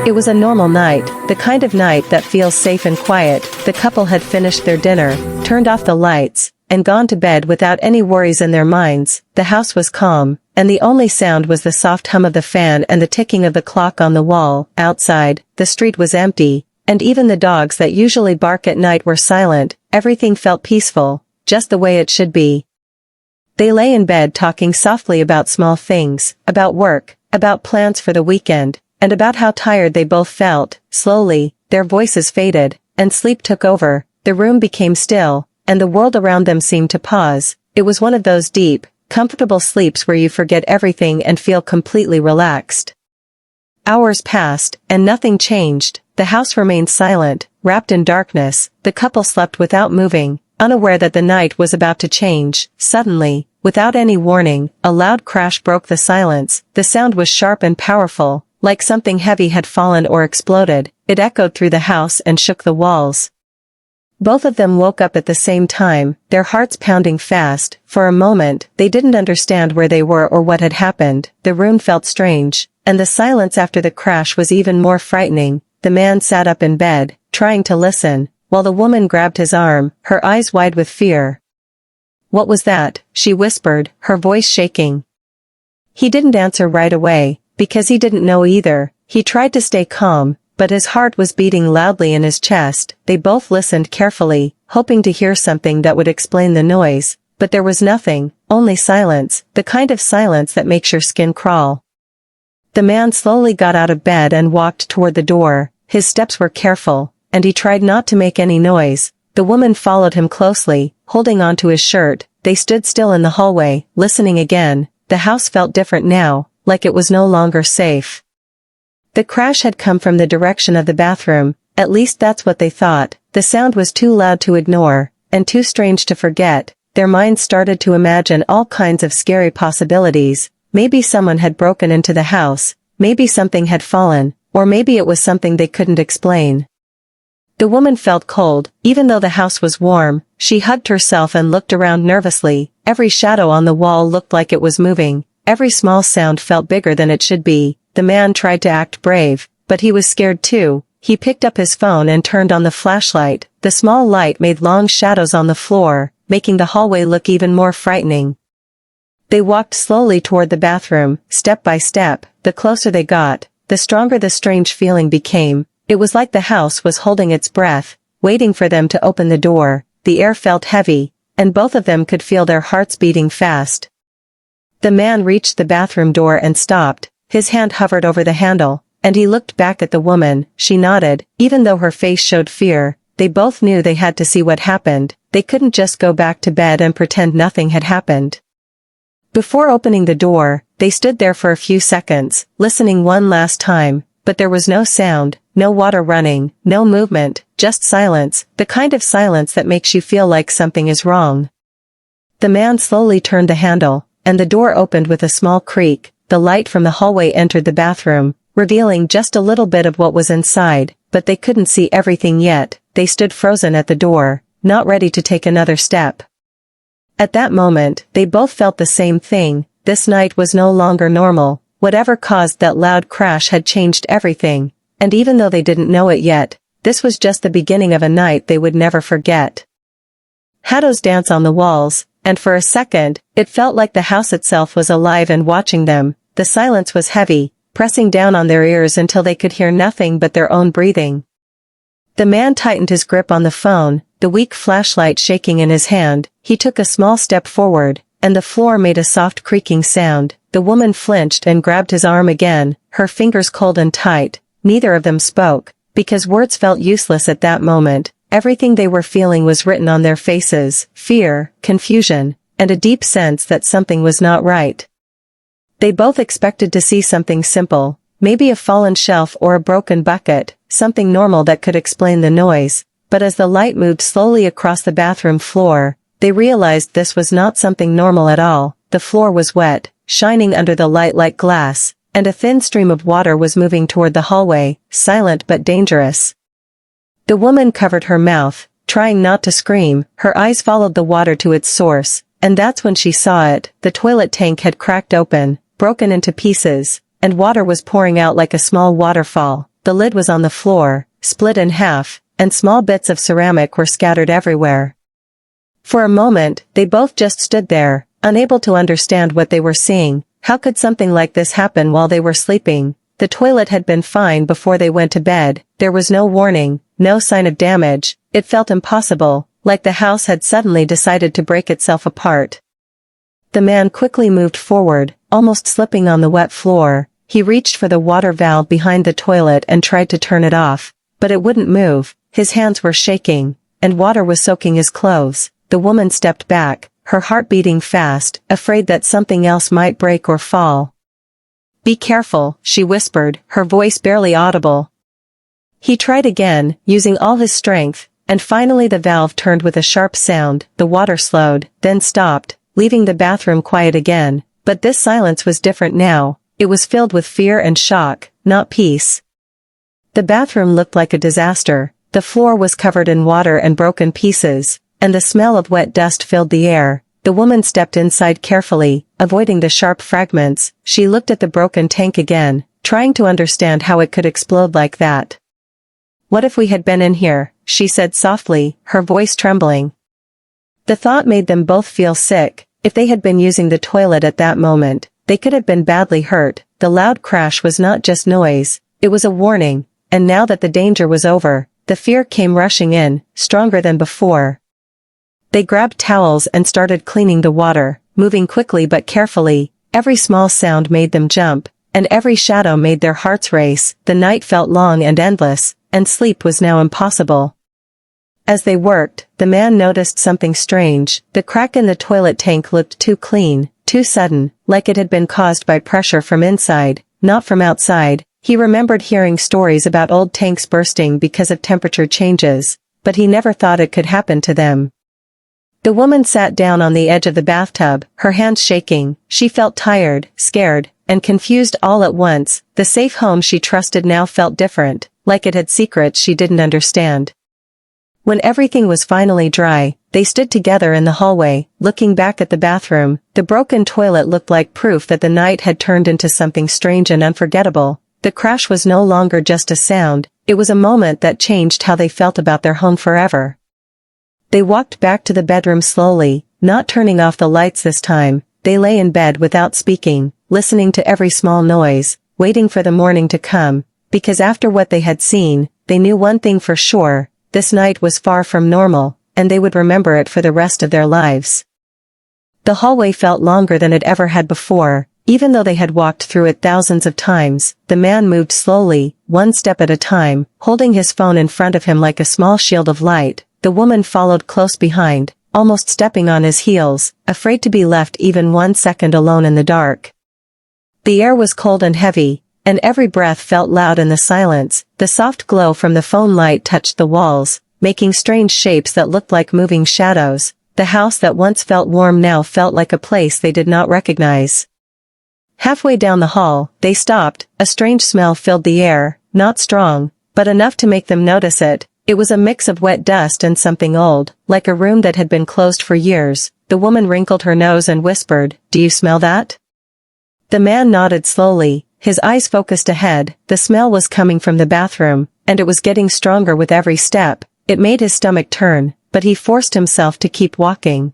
It was a normal night, the kind of night that feels safe and quiet. The couple had finished their dinner, turned off the lights, and gone to bed without any worries in their minds. The house was calm, and the only sound was the soft hum of the fan and the ticking of the clock on the wall. Outside, the street was empty, and even the dogs that usually bark at night were silent. Everything felt peaceful, just the way it should be. They lay in bed talking softly about small things, about work, about plans for the weekend, and about how tired they both felt. Slowly, their voices faded, and sleep took over. The room became still, and the world around them seemed to pause. It was one of those deep, comfortable sleeps where you forget everything and feel completely relaxed. Hours passed, and nothing changed. The house remained silent, wrapped in darkness. The couple slept without moving, unaware that the night was about to change. Suddenly, without any warning, a loud crash broke the silence. The sound was sharp and powerful, like something heavy had fallen or exploded. It echoed through the house and shook the walls. Both of them woke up at the same time, their hearts pounding fast. For a moment, they didn't understand where they were or what had happened. The room felt strange, and the silence after the crash was even more frightening. The man sat up in bed, trying to listen, while the woman grabbed his arm, her eyes wide with fear. "What was that?" she whispered, her voice shaking. He didn't answer right away, because he didn't know either. He tried to stay calm, but his heart was beating loudly in his chest. They both listened carefully, hoping to hear something that would explain the noise, but there was nothing, only silence, the kind of silence that makes your skin crawl. The man slowly got out of bed and walked toward the door. His steps were careful, and he tried not to make any noise. The woman followed him closely, holding onto his shirt. They stood still in the hallway, listening again. The house felt different now, like it was no longer safe. The crash had come from the direction of the bathroom, at least that's what they thought. The sound was too loud to ignore, and too strange to forget. Their minds started to imagine all kinds of scary possibilities. Maybe someone had broken into the house, maybe something had fallen, or maybe it was something they couldn't explain. The woman felt cold, even though the house was warm. She hugged herself and looked around nervously. Every shadow on the wall looked like it was moving. Every small sound felt bigger than it should be. The man tried to act brave, but he was scared too. He picked up his phone and turned on the flashlight. The small light made long shadows on the floor, making the hallway look even more frightening. They walked slowly toward the bathroom, step by step. The closer they got, the stronger the strange feeling became. It was like the house was holding its breath, waiting for them to open the door. The air felt heavy, and both of them could feel their hearts beating fast. The man reached the bathroom door and stopped. His hand hovered over the handle, and he looked back at the woman. She nodded, even though her face showed fear. They both knew they had to see what happened. They couldn't just go back to bed and pretend nothing had happened. Before opening the door, they stood there for a few seconds, listening one last time, but there was no sound, no water running, no movement, just silence, the kind of silence that makes you feel like something is wrong. The man slowly turned the handle, and the door opened with a small creak. The light from the hallway entered the bathroom, revealing just a little bit of what was inside, but they couldn't see everything yet. They stood frozen at the door, not ready to take another step. At that moment, they both felt the same thing. This night was no longer normal. Whatever caused that loud crash had changed everything, and even though they didn't know it yet, this was just the beginning of a night they would never forget. Shadows danced on the walls, and for a second, it felt like the house itself was alive and watching them. The silence was heavy, pressing down on their ears until they could hear nothing but their own breathing. The man tightened his grip on the phone, the weak flashlight shaking in his hand. He took a small step forward, and the floor made a soft creaking sound. The woman flinched and grabbed his arm again, her fingers cold and tight. Neither of them spoke, because words felt useless at that moment. Everything they were feeling was written on their faces: fear, confusion, and a deep sense that something was not right. They both expected to see something simple, maybe a fallen shelf or a broken bucket, something normal that could explain the noise, but as the light moved slowly across the bathroom floor, they realized this was not something normal at all. The floor was wet, shining under the light like glass, and a thin stream of water was moving toward the hallway, silent but dangerous. The woman covered her mouth, trying not to scream. Her eyes followed the water to its source, and that's when she saw it. The toilet tank had cracked open, broken into pieces, and water was pouring out like a small waterfall. the lid was on the floor, split in half, and small bits of ceramic were scattered everywhere. For a moment, they both just stood there, unable to understand what they were seeing. How could something like this happen while they were sleeping? The toilet had been fine before they went to bed, there was no warning, no sign of damage. It felt impossible, like the house had suddenly decided to break itself apart. The man quickly moved forward, almost slipping on the wet floor. He reached for the water valve behind the toilet and tried to turn it off, but it wouldn't move. His hands were shaking, and water was soaking his clothes. The woman stepped back, her heart beating fast, afraid that something else might break or fall. "Be careful," she whispered, her voice barely audible. He tried again, using all his strength, and finally the valve turned with a sharp sound. The water slowed, then stopped, leaving the bathroom quiet again. But this silence was different now. It was filled with fear and shock, not peace. The bathroom looked like a disaster. The floor was covered in water and broken pieces, and the smell of wet dust filled the air. The woman stepped inside carefully, avoiding the sharp fragments. She looked at the broken tank again, trying to understand how it could explode like that. "What if we had been in here?" she said softly, her voice trembling. The thought made them both feel sick. If they had been using the toilet at that moment, they could have been badly hurt. The loud crash was not just noise, it was a warning, and now that the danger was over, the fear came rushing in, stronger than before. They grabbed towels and started cleaning the water, moving quickly but carefully. Every small sound made them jump, and every shadow made their hearts race. The night felt long and endless, and sleep was now impossible. As they worked, the man noticed something strange. The crack in the toilet tank looked too clean, too sudden, like it had been caused by pressure from inside, not from outside. He remembered hearing stories about old tanks bursting because of temperature changes, but he never thought it could happen to them. The woman sat down on the edge of the bathtub, her hands shaking. She felt tired, scared, and confused all at once. The safe home she trusted now felt different, like it had secrets she didn't understand. When everything was finally dry, they stood together in the hallway, looking back at the bathroom. The broken toilet looked like proof that the night had turned into something strange and unforgettable. The crash was no longer just a sound, it was a moment that changed how they felt about their home forever. They walked back to the bedroom slowly, not turning off the lights this time. They lay in bed without speaking, listening to every small noise, waiting for the morning to come, because after what they had seen, they knew one thing for sure. This night was far from normal, and they would remember it for the rest of their lives. The hallway felt longer than it ever had before, even though they had walked through it thousands of times. The man moved slowly, one step at a time, holding his phone in front of him like a small shield of light. The woman followed close behind, almost stepping on his heels, afraid to be left even 1 second alone in the dark. The air was cold and heavy, and every breath felt loud in the silence. The soft glow from the phone light touched the walls, making strange shapes that looked like moving shadows. The house that once felt warm now felt like a place they did not recognize. Halfway down the hall, they stopped. A strange smell filled the air, not strong, but enough to make them notice it. It was a mix of wet dust and something old, like a room that had been closed for years. The woman wrinkled her nose and whispered, "Do you smell that?" The man nodded slowly, his eyes focused ahead. The smell was coming from the bathroom, and it was getting stronger with every step. It made his stomach turn, but he forced himself to keep walking.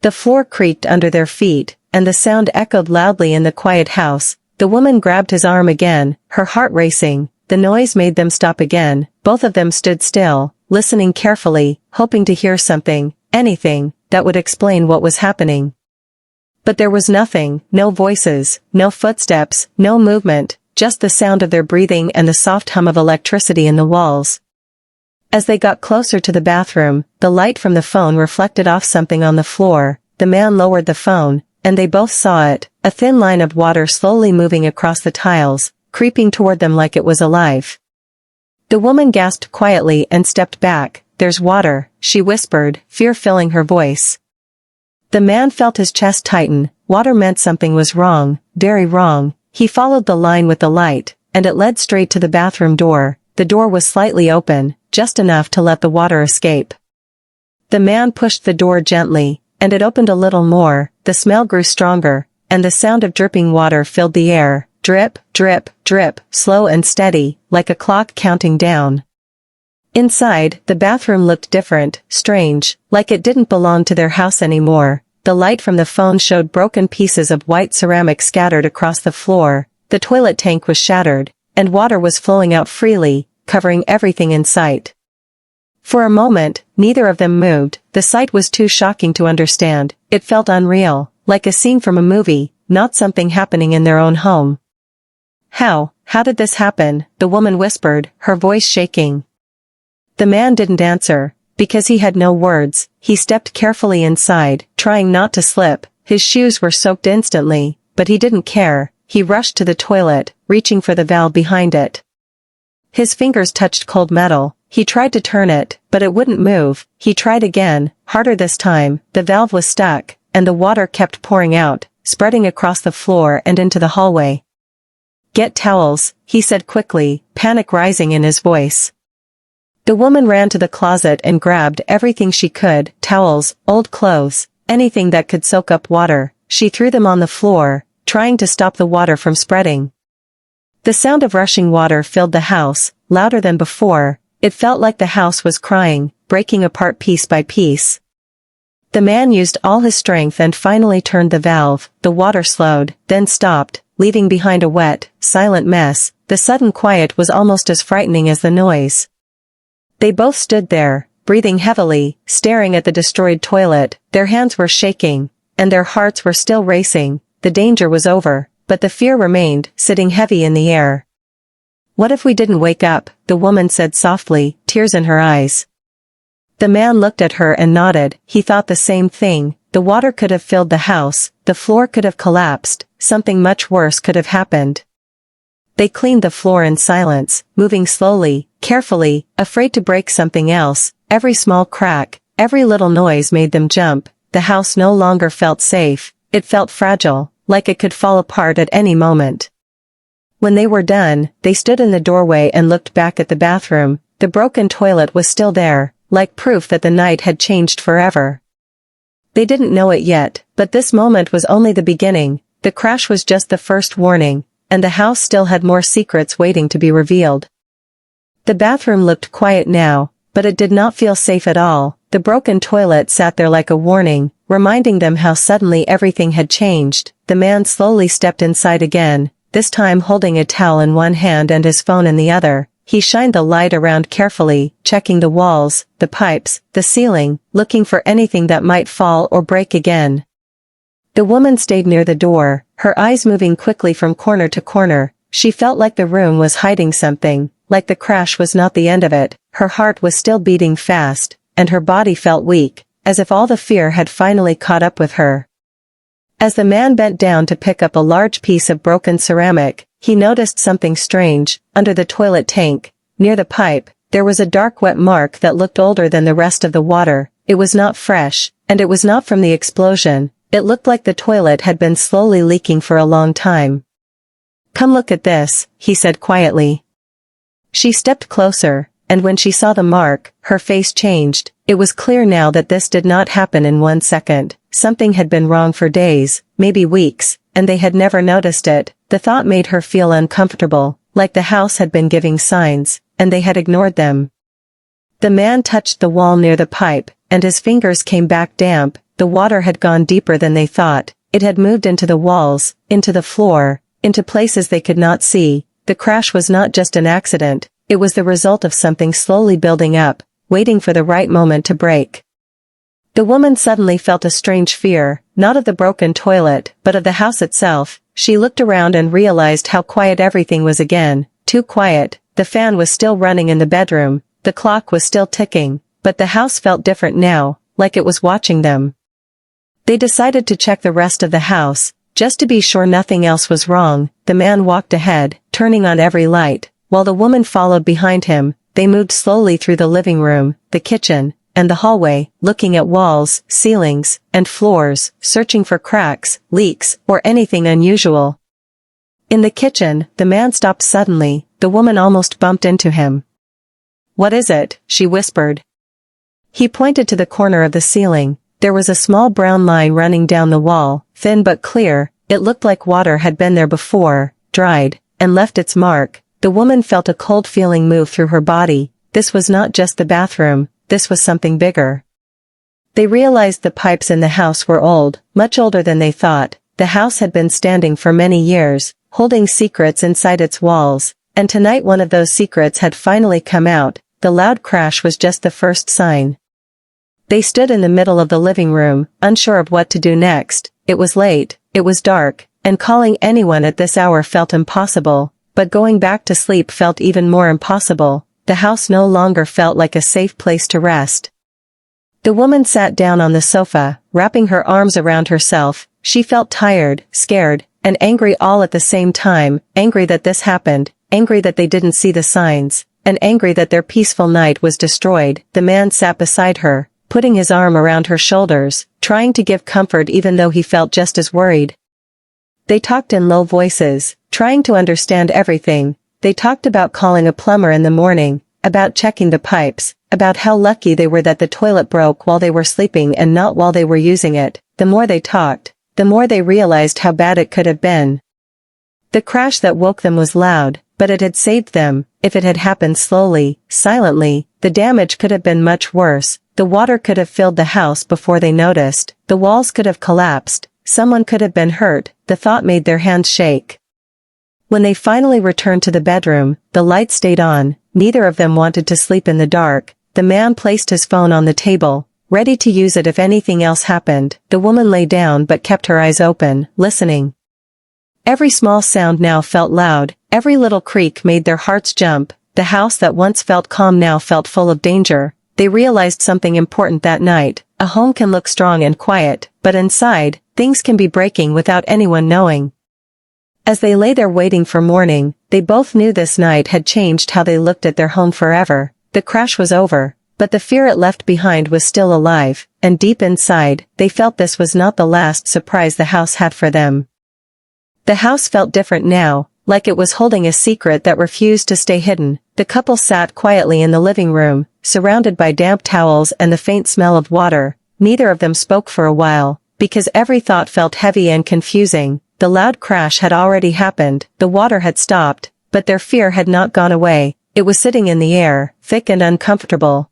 The floor creaked under their feet, and the sound echoed loudly in the quiet house. The woman grabbed his arm again, her heart racing. The noise made them stop again. Both of them stood still, listening carefully, hoping to hear something, anything, that would explain what was happening. But there was nothing, no voices, no footsteps, no movement, just the sound of their breathing and the soft hum of electricity in the walls. As they got closer to the bathroom, the light from the phone reflected off something on the floor. The man lowered the phone, and they both saw it, a thin line of water slowly moving across the tiles, creeping toward them like it was alive. The woman gasped quietly and stepped back. "There's water," she whispered, fear filling her voice. The man felt his chest tighten. Water meant something was wrong, very wrong. He followed the line with the light, and it led straight to the bathroom door. The door was slightly open, just enough to let the water escape. The man pushed the door gently, and it opened a little more. The smell grew stronger, and the sound of dripping water filled the air. drip, drip, drip, slow and steady, like a clock counting down. Inside, the bathroom looked different, strange, like it didn't belong to their house anymore. The light from the phone showed broken pieces of white ceramic scattered across the floor, the toilet tank was shattered, and water was flowing out freely, covering everything in sight. For a moment, neither of them moved. The sight was too shocking to understand. It felt unreal, like a scene from a movie, not something happening in their own home. How did this happen?" the woman whispered, her voice shaking. The man didn't answer. Because he had no words, he stepped carefully inside, trying not to slip. His shoes were soaked instantly, but he didn't care. He rushed to the toilet, reaching for the valve behind it. His fingers touched cold metal. He tried to turn it, but it wouldn't move. He tried again, harder this time. The valve was stuck, and the water kept pouring out, spreading across the floor and into the hallway. "Get towels," he said quickly, panic rising in his voice. The woman ran to the closet and grabbed everything she could, towels, old clothes, anything that could soak up water. She threw them on the floor, trying to stop the water from spreading. The sound of rushing water filled the house, louder than before. It felt like the house was crying, breaking apart piece by piece. The man used all his strength and finally turned the valve. The water slowed, then stopped, leaving behind a wet, silent mess. The sudden quiet was almost as frightening as the noise. They both stood there, breathing heavily, staring at the destroyed toilet. Their hands were shaking, and their hearts were still racing. The danger was over, but the fear remained, sitting heavy in the air. "What if we didn't wake up?" the woman said softly, tears in her eyes. The man looked at her and nodded. He thought the same thing. The water could have filled the house, the floor could have collapsed, something much worse could have happened. They cleaned the floor in silence, moving slowly, carefully, afraid to break something else. Every small crack, every little noise made them jump. The house no longer felt safe. It felt fragile, like it could fall apart at any moment. When they were done, they stood in the doorway and looked back at the bathroom. The broken toilet was still there, like proof that the night had changed forever. They didn't know it yet, but this moment was only the beginning. The crash was just the first warning, and the house still had more secrets waiting to be revealed. The bathroom looked quiet now, but it did not feel safe at all. The broken toilet sat there like a warning, reminding them how suddenly everything had changed. The man slowly stepped inside again, this time holding a towel in one hand and his phone in the other. He shined the light around carefully, checking the walls, the pipes, the ceiling, looking for anything that might fall or break again. The woman stayed near the door, her eyes moving quickly from corner to corner. She felt like the room was hiding something, like the crash was not the end of it. Her heart was still beating fast, and her body felt weak, as if all the fear had finally caught up with her. As the man bent down to pick up a large piece of broken ceramic, he noticed something strange. Under the toilet tank, near the pipe, there was a dark wet mark that looked older than the rest of the water. It was not fresh, and it was not from the explosion. It looked like the toilet had been slowly leaking for a long time. "Come look at this," he said quietly. She stepped closer, and when she saw the mark, her face changed. It was clear now that this did not happen in 1 second. Something had been wrong for days, maybe weeks, and they had never noticed it. The thought made her feel uncomfortable, like the house had been giving signs, and they had ignored them. The man touched the wall near the pipe, and his fingers came back damp. The water had gone deeper than they thought. It had moved into the walls, into the floor, into places they could not see. The crash was not just an accident, it was the result of something slowly building up, waiting for the right moment to break. The woman suddenly felt a strange fear, not of the broken toilet, but of the house itself. She looked around and realized how quiet everything was again. Too quiet. The fan was still running in the bedroom, the clock was still ticking, but the house felt different now, like it was watching them. They decided to check the rest of the house, just to be sure nothing else was wrong. The man walked ahead, turning on every light, while the woman followed behind him. They moved slowly through the living room, the kitchen, and the hallway, looking at walls, ceilings, and floors, searching for cracks, leaks, or anything unusual. In the kitchen, the man stopped suddenly. The woman almost bumped into him. "What is it?" she whispered. He pointed to the corner of the ceiling. There was a small brown line running down the wall, thin but clear. It looked like water had been there before. dried, and left its mark. The woman felt a cold feeling move through her body. This was not just the bathroom, this was something bigger. They realized the pipes in the house were old, much older than they thought. The house had been standing for many years, holding secrets inside its walls, and tonight one of those secrets had finally come out. The loud crash was just the first sign. They stood in the middle of the living room, unsure of what to do next. It was late, it was dark, and calling anyone at this hour felt impossible, but going back to sleep felt even more impossible. The house no longer felt like a safe place to rest. The woman sat down on the sofa, wrapping her arms around herself. She felt tired, scared, and angry all at the same time, angry that this happened, angry that they didn't see the signs, and angry that their peaceful night was destroyed. The man sat beside her, putting his arm around her shoulders, trying to give comfort even though he felt just as worried. They talked in low voices, trying to understand everything. They talked about calling a plumber in the morning, about checking the pipes, about how lucky they were that the toilet broke while they were sleeping and not while they were using it. The more they talked, the more they realized how bad it could have been. The crash that woke them was loud, but it had saved them. If it had happened slowly, silently, the damage could have been much worse. The water could have filled the house before they noticed. The walls could have collapsed. Someone could have been hurt. The thought made their hands shake. When they finally returned to the bedroom, the light stayed on. Neither of them wanted to sleep in the dark. The man placed his phone on the table, ready to use it if anything else happened. The woman lay down but kept her eyes open, listening. Every small sound now felt loud. Every little creak made their hearts jump. The house that once felt calm now felt full of danger. They realized something important that night. A home can look strong and quiet, but inside, things can be breaking without anyone knowing. As they lay there waiting for morning, they both knew this night had changed how they looked at their home forever. The crash was over, but the fear it left behind was still alive, and deep inside, they felt this was not the last surprise the house had for them. The house felt different now, like it was holding a secret that refused to stay hidden. The couple sat quietly in the living room, surrounded by damp towels and the faint smell of water. Neither of them spoke for a while, because every thought felt heavy and confusing. The loud crash had already happened, the water had stopped, but their fear had not gone away. It was sitting in the air, thick and uncomfortable.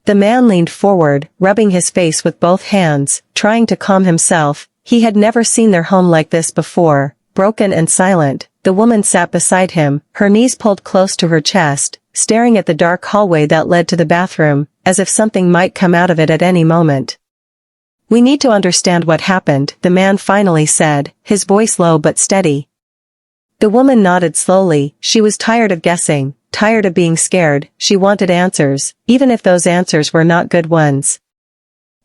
The man leaned forward, rubbing his face with both hands, trying to calm himself. He had never seen their home like this before, broken and silent. The woman sat beside him, her knees pulled close to her chest, staring at the dark hallway that led to the bathroom, as if something might come out of it at any moment. "We need to understand what happened," the man finally said, his voice low but steady. The woman nodded slowly. She was tired of guessing, tired of being scared. She wanted answers, even if those answers were not good ones.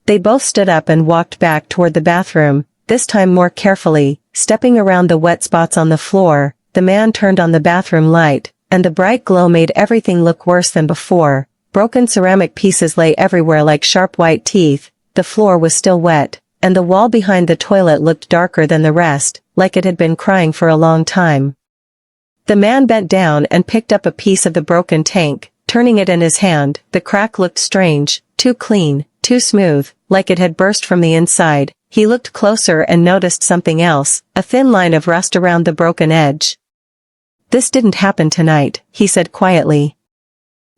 They both stood up and walked back toward the bathroom, this time more carefully, stepping around the wet spots on the floor. The man turned on the bathroom light, and the bright glow made everything look worse than before. Broken ceramic pieces lay everywhere like sharp white teeth. The floor was still wet, and the wall behind the toilet looked darker than the rest, like it had been crying for a long time. The man bent down and picked up a piece of the broken tank, turning it in his hand. The crack looked strange, too clean, too smooth, like it had burst from the inside. He looked closer and noticed something else, a thin line of rust around the broken edge. "This didn't happen tonight," he said quietly.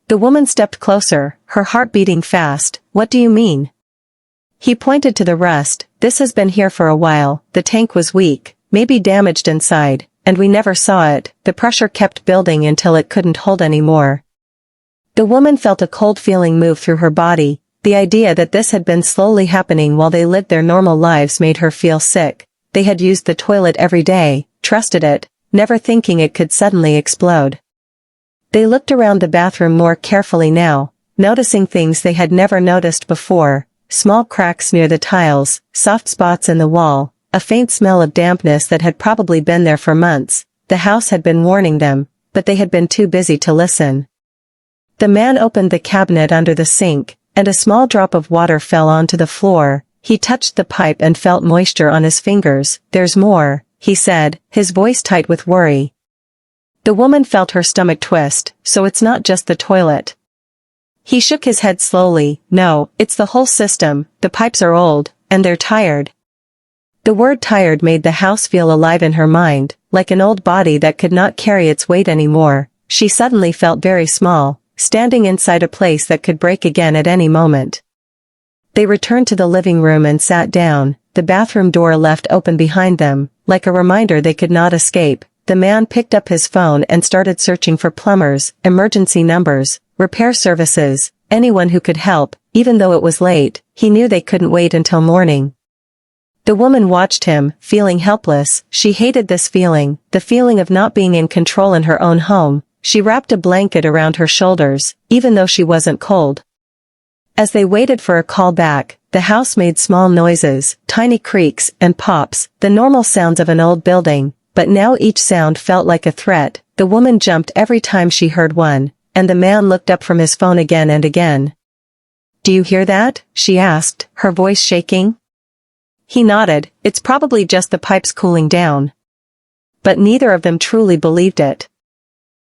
The woman stepped closer, her heart beating fast. "What do you mean?" He pointed to the rust. "This has been here for a while. The tank was weak, maybe damaged inside, and we never saw it. The pressure kept building until it couldn't hold anymore." The woman felt a cold feeling move through her body. The idea that this had been slowly happening while they lived their normal lives made her feel sick. They had used the toilet every day, trusted it, never thinking it could suddenly explode. They looked around the bathroom more carefully now, noticing things they had never noticed before. Small cracks near the tiles, soft spots in the wall, a faint smell of dampness that had probably been there for months. The house had been warning them, but they had been too busy to listen. The man opened the cabinet under the sink, and a small drop of water fell onto the floor. He touched the pipe and felt moisture on his fingers. "There's more," he said, his voice tight with worry. The woman felt her stomach twist. "So it's not just the toilet?" He shook his head slowly. "No, it's the whole system. The pipes are old, and they're tired." The word tired made the house feel alive in her mind, like an old body that could not carry its weight anymore. She suddenly felt very small, standing inside a place that could break again at any moment. They returned to the living room and sat down, the bathroom door left open behind them, like a reminder they could not escape. The man picked up his phone and started searching for plumbers, emergency numbers, repair services, anyone who could help. Even though it was late, he knew they couldn't wait until morning. The woman watched him, feeling helpless. She hated this feeling, the feeling of not being in control in her own home. She wrapped a blanket around her shoulders, even though she wasn't cold. As they waited for a call back, the house made small noises, tiny creaks and pops, the normal sounds of an old building, but now each sound felt like a threat. The woman jumped every time she heard one, and the man looked up from his phone again and again. "Do you hear that?" she asked, her voice shaking. He nodded. "It's probably just the pipes cooling down." But neither of them truly believed it.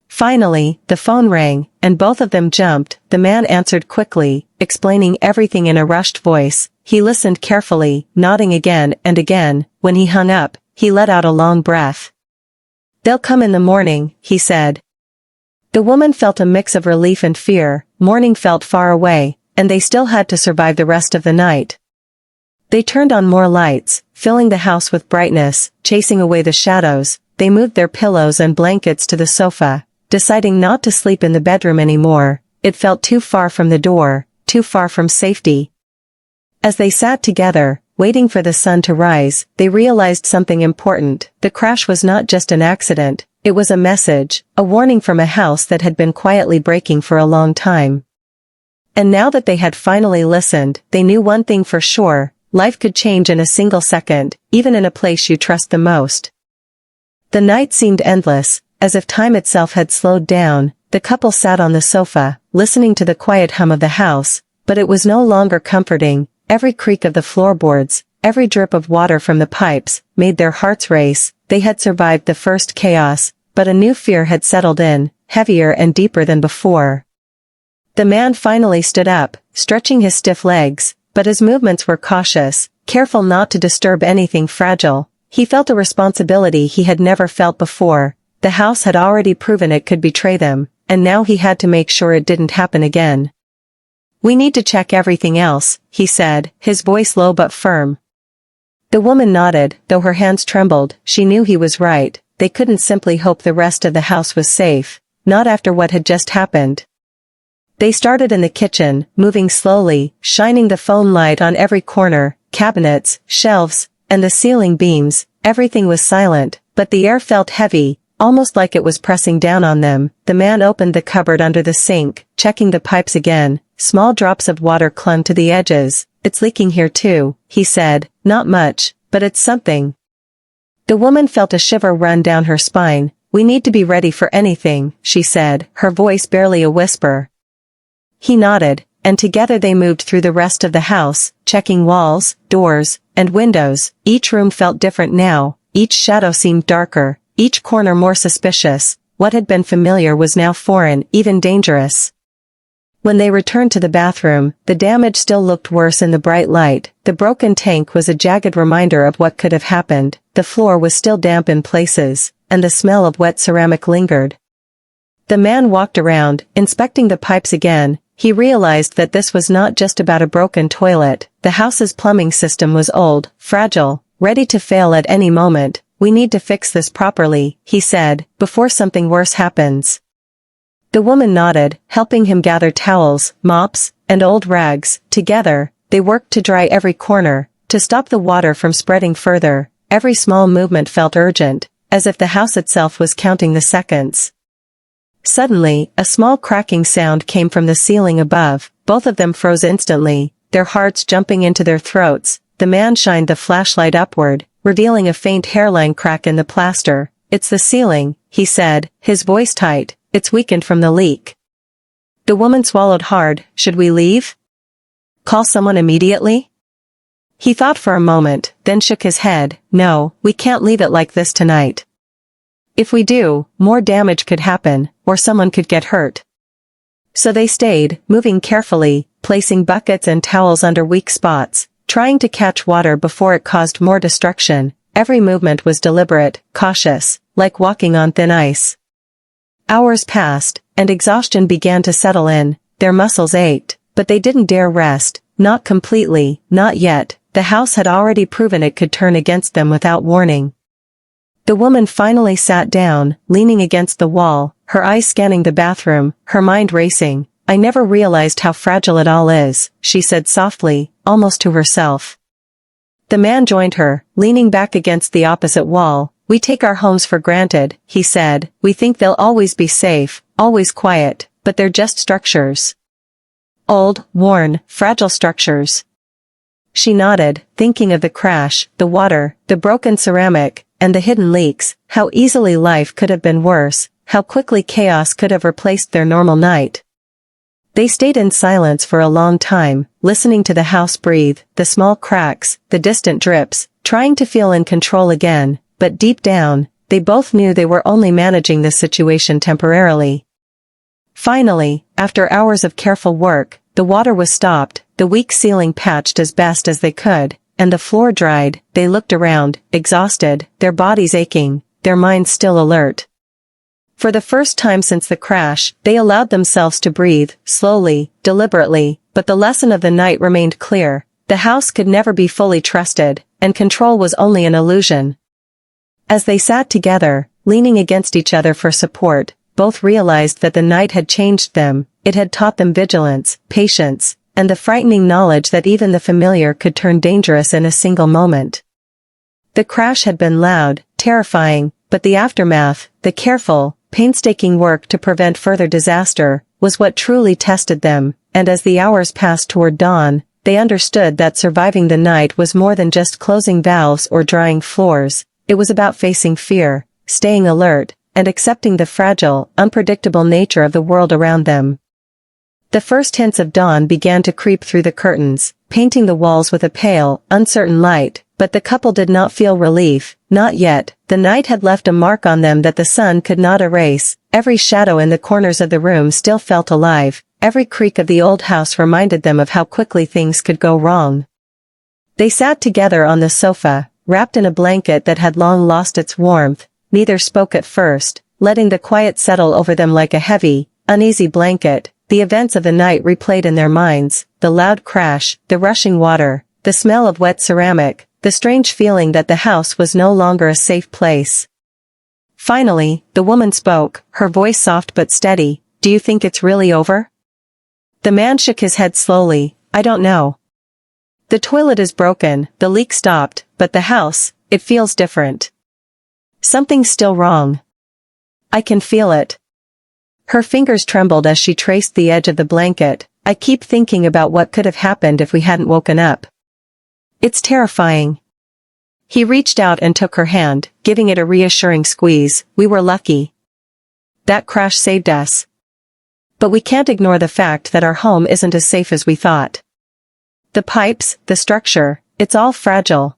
Finally, the phone rang, and both of them jumped. The man answered quickly, explaining everything in a rushed voice. He listened carefully, nodding again and again. When he hung up, he let out a long breath. "They'll come in the morning," he said. The woman felt a mix of relief and fear. Morning felt far away, and they still had to survive the rest of the night. They turned on more lights, filling the house with brightness, chasing away the shadows. They moved their pillows and blankets to the sofa, deciding not to sleep in the bedroom anymore. It felt too far from the door, too far from safety. As they sat together, waiting for the sun to rise, they realized something important. The crash was not just an accident, it was a message, a warning from a house that had been quietly breaking for a long time. And now that they had finally listened, they knew one thing for sure: life could change in a single second, even in a place you trust the most. The night seemed endless, as if time itself had slowed down. The couple sat on the sofa, listening to the quiet hum of the house, but it was no longer comforting. Every creak of the floorboards, every drip of water from the pipes, made their hearts race. They had survived the first chaos, but a new fear had settled in, heavier and deeper than before. The man finally stood up, stretching his stiff legs, but his movements were cautious, careful not to disturb anything fragile. He felt a responsibility he had never felt before. The house had already proven it could betray them, and now he had to make sure it didn't happen again. "We need to check everything else," he said, his voice low but firm. The woman nodded, though her hands trembled. She knew he was right. They couldn't simply hope the rest of the house was safe, not after what had just happened. They started in the kitchen, moving slowly, shining the phone light on every corner, cabinets, shelves, and the ceiling beams. Everything was silent, but the air felt heavy, almost like it was pressing down on them. The man opened the cupboard under the sink, checking the pipes again. Small drops of water clung to the edges. "It's leaking here too," he said. "Not much, but it's something." The woman felt a shiver run down her spine. "We need to be ready for anything," she said, her voice barely a whisper. He nodded, and together they moved through the rest of the house, checking walls, doors, and windows. Each room felt different now. Each shadow seemed darker, each corner more suspicious. What had been familiar was now foreign, even dangerous. When they returned to the bathroom, the damage still looked worse in the bright light. The broken tank was a jagged reminder of what could have happened. The floor was still damp in places, and the smell of wet ceramic lingered. The man walked around, inspecting the pipes again. He realized that this was not just about a broken toilet. The house's plumbing system was old, fragile, ready to fail at any moment. "We need to fix this properly," he said, "before something worse happens." The woman nodded, helping him gather towels, mops, and old rags. Together, they worked to dry every corner, to stop the water from spreading further. Every small movement felt urgent, as if the house itself was counting the seconds. Suddenly, a small cracking sound came from the ceiling above. Both of them froze instantly, their hearts jumping into their throats. The man shined the flashlight upward, revealing a faint hairline crack in the plaster. "It's the ceiling," he said, his voice tight. "It's weakened from the leak." The woman swallowed hard. "Should we leave? Call someone immediately?" He thought for a moment, then shook his head. "No, we can't leave it like this tonight. If we do, more damage could happen, or someone could get hurt." So they stayed, moving carefully, placing buckets and towels under weak spots. trying to catch water before it caused more destruction. Every movement was deliberate, cautious, like walking on thin ice. Hours passed, and exhaustion began to settle in. Their muscles ached, but they didn't dare rest. Not completely, not yet. The house had already proven it could turn against them without warning. The woman finally sat down, leaning against the wall, her eyes scanning the bathroom, her mind racing. "I never realized how fragile it all is," she said softly, almost to herself. The man joined her, leaning back against the opposite wall. "We take our homes for granted," he said. "We think they'll always be safe, always quiet, but they're just structures. Old, worn, fragile structures." She nodded, thinking of the crash, the water, the broken ceramic, and the hidden leaks. How easily life could have been worse, how quickly chaos could have replaced their normal night. They stayed in silence for a long time, listening to the house breathe, the small cracks, the distant drips, trying to feel in control again, but deep down, they both knew they were only managing the situation temporarily. Finally, after hours of careful work, the water was stopped, the weak ceiling patched as best as they could, and the floor dried. They looked around, exhausted, their bodies aching, their minds still alert. For the first time since the crash, they allowed themselves to breathe, slowly, deliberately, but the lesson of the night remained clear. The house could never be fully trusted, and control was only an illusion. As they sat together, leaning against each other for support, both realized that the night had changed them. It had taught them vigilance, patience, and the frightening knowledge that even the familiar could turn dangerous in a single moment. The crash had been loud, terrifying, but the aftermath, the careful, painstaking work to prevent further disaster, was what truly tested them, and as the hours passed toward dawn, they understood that surviving the night was more than just closing valves or drying floors. It was about facing fear, staying alert, and accepting the fragile, unpredictable nature of the world around them. The first hints of dawn began to creep through the curtains, painting the walls with a pale, uncertain light, but the couple did not feel relief, not yet. The night had left a mark on them that the sun could not erase. Every shadow in the corners of the room still felt alive, every creak of the old house reminded them of how quickly things could go wrong. They sat together on the sofa, wrapped in a blanket that had long lost its warmth. Neither spoke at first, letting the quiet settle over them like a heavy, uneasy blanket. The events of the night replayed in their minds, the loud crash, the rushing water, the smell of wet ceramic, the strange feeling that the house was no longer a safe place. Finally, the woman spoke, her voice soft but steady. "Do you think it's really over?" The man shook his head slowly. "I don't know. The toilet is broken, the leak stopped, but the house, it feels different. Something's still wrong. I can feel it." Her fingers trembled as she traced the edge of the blanket. "I keep thinking about what could have happened if we hadn't woken up. It's terrifying." He reached out and took her hand, giving it a reassuring squeeze. "We were lucky. That crash saved us. But we can't ignore the fact that our home isn't as safe as we thought. The pipes, the structure, it's all fragile."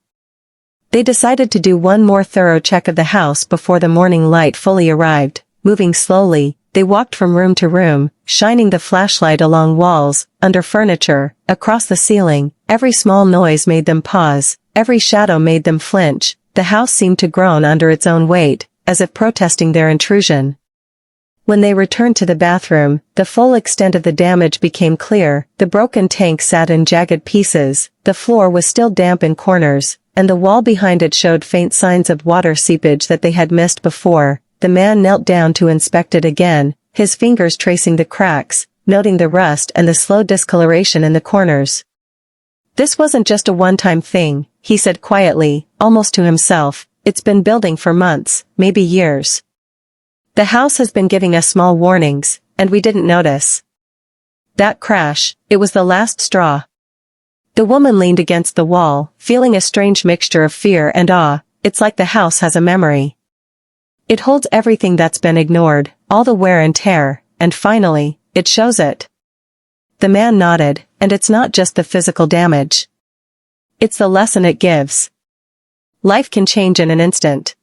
They decided to do one more thorough check of the house before the morning light fully arrived. Moving slowly, they walked from room to room, shining the flashlight along walls, under furniture, across the ceiling. Every small noise made them pause, every shadow made them flinch. The house seemed to groan under its own weight, as if protesting their intrusion. When they returned to the bathroom, the full extent of the damage became clear. The broken tank sat in jagged pieces, the floor was still damp in corners, and the wall behind it showed faint signs of water seepage that they had missed before. The man knelt down to inspect it again, his fingers tracing the cracks, noting the rust and the slow discoloration in the corners. "This wasn't just a one-time thing," he said quietly, almost to himself. "It's been building for months, maybe years. The house has been giving us small warnings, and we didn't notice. That crash, it was the last straw." The woman leaned against the wall, feeling a strange mixture of fear and awe. "It's like the house has a memory. It holds everything that's been ignored, all the wear and tear, and finally, it shows it." The man nodded. "And it's not just the physical damage. It's the lesson it gives. Life can change in an instant.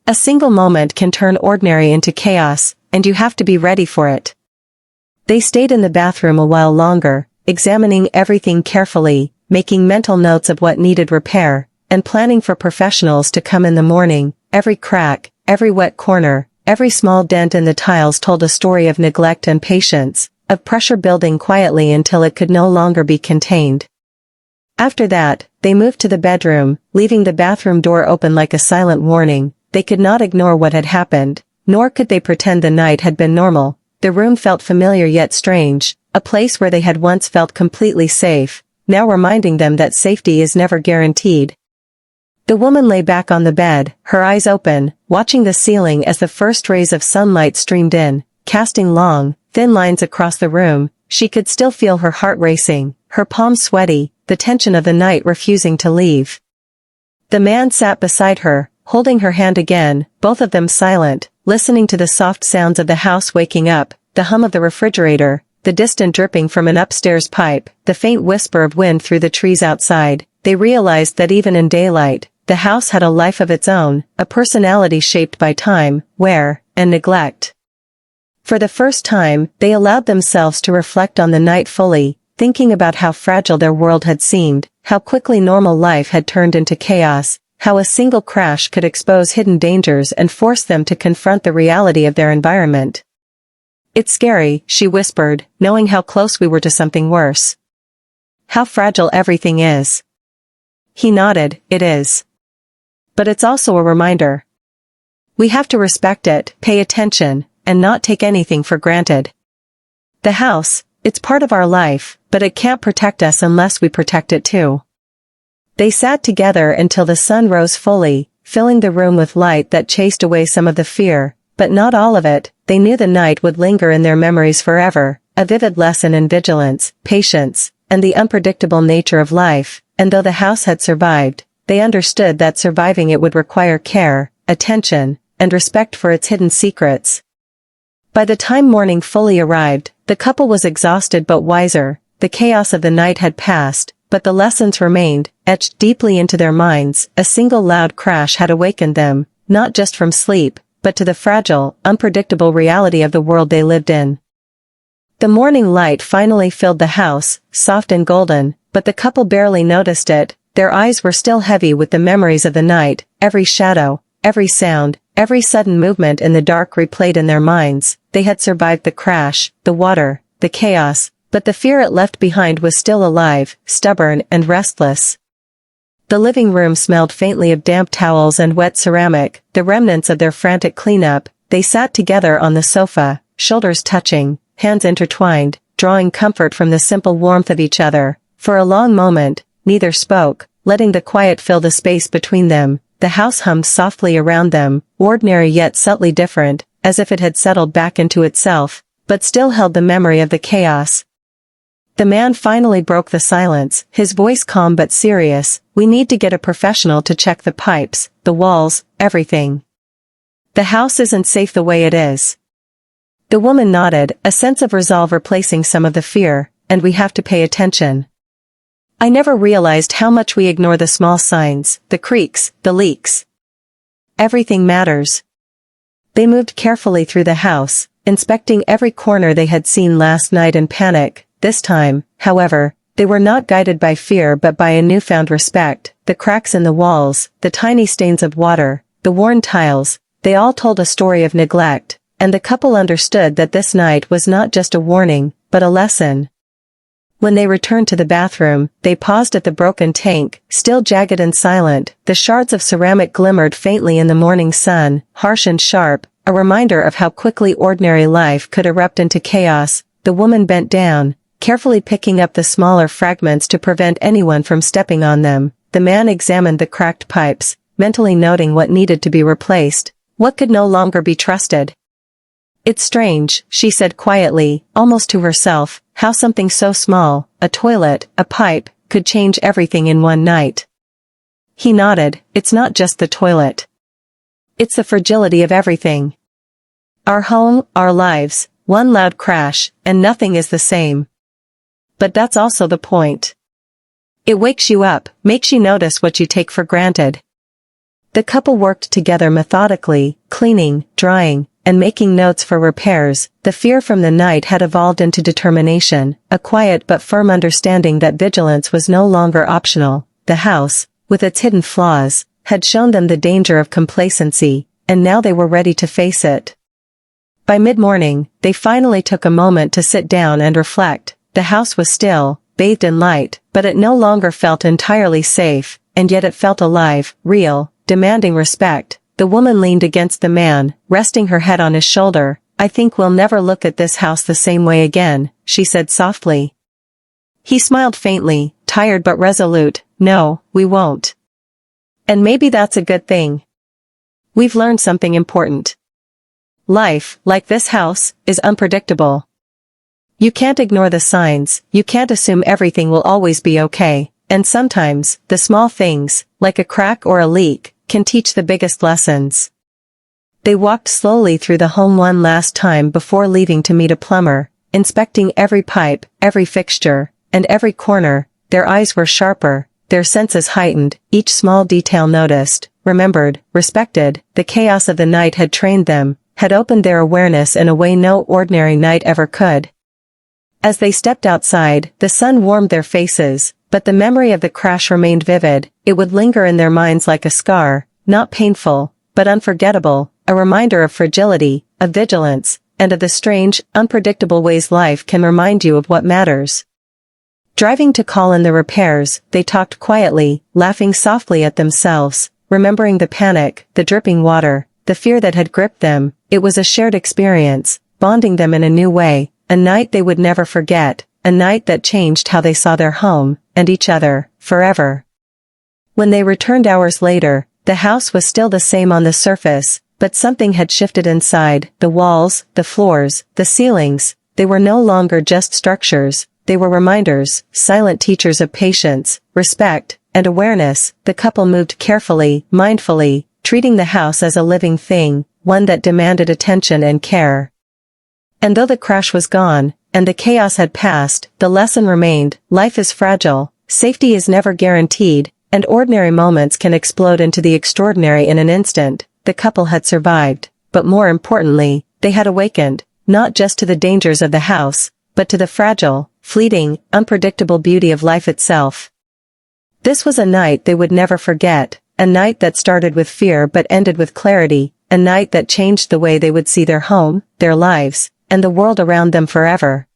A single moment can turn ordinary into chaos, and you have to be ready for it." They stayed in the bathroom a while longer, examining everything carefully, making mental notes of what needed repair, and planning for professionals to come in the morning. Every crack, every wet corner, every small dent in the tiles told a story of neglect and patience, of pressure building quietly until it could no longer be contained. After that, they moved to the bedroom, leaving the bathroom door open like a silent warning. They could not ignore what had happened, nor could they pretend the night had been normal. The room felt familiar yet strange, a place where they had once felt completely safe, now reminding them that safety is never guaranteed. The woman lay back on the bed, her eyes open, watching the ceiling as the first rays of sunlight streamed in, casting long, thin lines across the room. She could still feel her heart racing, her palms sweaty, the tension of the night refusing to leave. The man sat beside her, holding her hand again, both of them silent, listening to the soft sounds of the house waking up, the hum of the refrigerator, the distant dripping from an upstairs pipe, the faint whisper of wind through the trees outside. They realized that even in daylight, the house had a life of its own, a personality shaped by time, wear, and neglect. For the first time, they allowed themselves to reflect on the night fully, thinking about how fragile their world had seemed, how quickly normal life had turned into chaos, how a single crash could expose hidden dangers and force them to confront the reality of their environment. "It's scary," she whispered, knowing how close we were to something worse. "How fragile everything is." He nodded. "It is. But it's also a reminder. We have to respect it, pay attention, and not take anything for granted. The house, it's part of our life, but it can't protect us unless we protect it too." They sat together until the sun rose fully, filling the room with light that chased away some of the fear, but not all of it. They knew the night would linger in their memories forever, a vivid lesson in vigilance, patience, and the unpredictable nature of life, and though the house had survived, they understood that surviving it would require care, attention, and respect for its hidden secrets. By the time morning fully arrived, the couple was exhausted but wiser. The chaos of the night had passed, but the lessons remained, etched deeply into their minds. A single loud crash had awakened them, not just from sleep, but to the fragile, unpredictable reality of the world they lived in. The morning light finally filled the house, soft and golden, but the couple barely noticed it. Their eyes were still heavy with the memories of the night, every shadow, every sound, every sudden movement in the dark replayed in their minds. They had survived the crash, the water, the chaos, but the fear it left behind was still alive, stubborn and restless. The living room smelled faintly of damp towels and wet ceramic, the remnants of their frantic cleanup. They sat together on the sofa, shoulders touching, hands intertwined, drawing comfort from the simple warmth of each other. For a long moment, neither spoke, letting the quiet fill the space between them. The house hummed softly around them, ordinary yet subtly different, as if it had settled back into itself, but still held the memory of the chaos. The man finally broke the silence, his voice calm but serious. "We need to get a professional to check the pipes, the walls, everything. The house isn't safe the way it is." The woman nodded, a sense of resolve replacing some of the fear. "And we have to pay attention. I never realized how much we ignore the small signs, the creaks, the leaks. Everything matters." They moved carefully through the house, inspecting every corner they had seen last night in panic. This time, however, they were not guided by fear but by a newfound respect. The cracks in the walls, the tiny stains of water, the worn tiles, they all told a story of neglect, and the couple understood that this night was not just a warning, but a lesson. When they returned to the bathroom, they paused at the broken tank, still jagged and silent. The shards of ceramic glimmered faintly in the morning sun, harsh and sharp, a reminder of how quickly ordinary life could erupt into chaos. The woman bent down, carefully picking up the smaller fragments to prevent anyone from stepping on them. The man examined the cracked pipes, mentally noting what needed to be replaced, what could no longer be trusted. "It's strange," she said quietly, almost to herself, "how something so small, a toilet, a pipe, could change everything in one night." He nodded. "It's not just the toilet. It's the fragility of everything. Our home, our lives, one loud crash, and nothing is the same. But that's also the point. It wakes you up, makes you notice what you take for granted." The couple worked together methodically, cleaning, drying, and making notes for repairs. The fear from the night had evolved into determination, a quiet but firm understanding that vigilance was no longer optional. The house, with its hidden flaws, had shown them the danger of complacency, and now they were ready to face it. By mid-morning, they finally took a moment to sit down and reflect. The house was still, bathed in light, but it no longer felt entirely safe, and yet it felt alive, real, demanding respect. The woman leaned against the man, resting her head on his shoulder. "I think we'll never look at this house the same way again," she said softly. He smiled faintly, tired but resolute. "No, we won't. And maybe that's a good thing. We've learned something important. Life, like this house, is unpredictable. You can't ignore the signs, you can't assume everything will always be okay, and sometimes, the small things, like a crack or a leak, can teach the biggest lessons." They walked slowly through the home one last time before leaving to meet a plumber, inspecting every pipe, every fixture, and every corner. Their eyes were sharper, their senses heightened, each small detail noticed, remembered, respected. The chaos of the night had trained them, had opened their awareness in a way no ordinary night ever could. As they stepped outside, the sun warmed their faces, but the memory of the crash remained vivid. It would linger in their minds like a scar, not painful, but unforgettable, a reminder of fragility, of vigilance, and of the strange, unpredictable ways life can remind you of what matters. Driving to call in the repairs, they talked quietly, laughing softly at themselves, remembering the panic, the dripping water, the fear that had gripped them. It was a shared experience, bonding them in a new way, a night they would never forget, a night that changed how they saw their home, and each other, forever. When they returned hours later, the house was still the same on the surface, but something had shifted inside. The walls, the floors, the ceilings, they were no longer just structures, they were reminders, silent teachers of patience, respect, and awareness. The couple moved carefully, mindfully, treating the house as a living thing, one that demanded attention and care. And though the crash was gone, and the chaos had passed, the lesson remained: life is fragile, safety is never guaranteed, and ordinary moments can explode into the extraordinary in an instant. The couple had survived, but more importantly, they had awakened, not just to the dangers of the house, but to the fragile, fleeting, unpredictable beauty of life itself. This was a night they would never forget, a night that started with fear but ended with clarity, a night that changed the way they would see their home, their lives, and the world around them forever.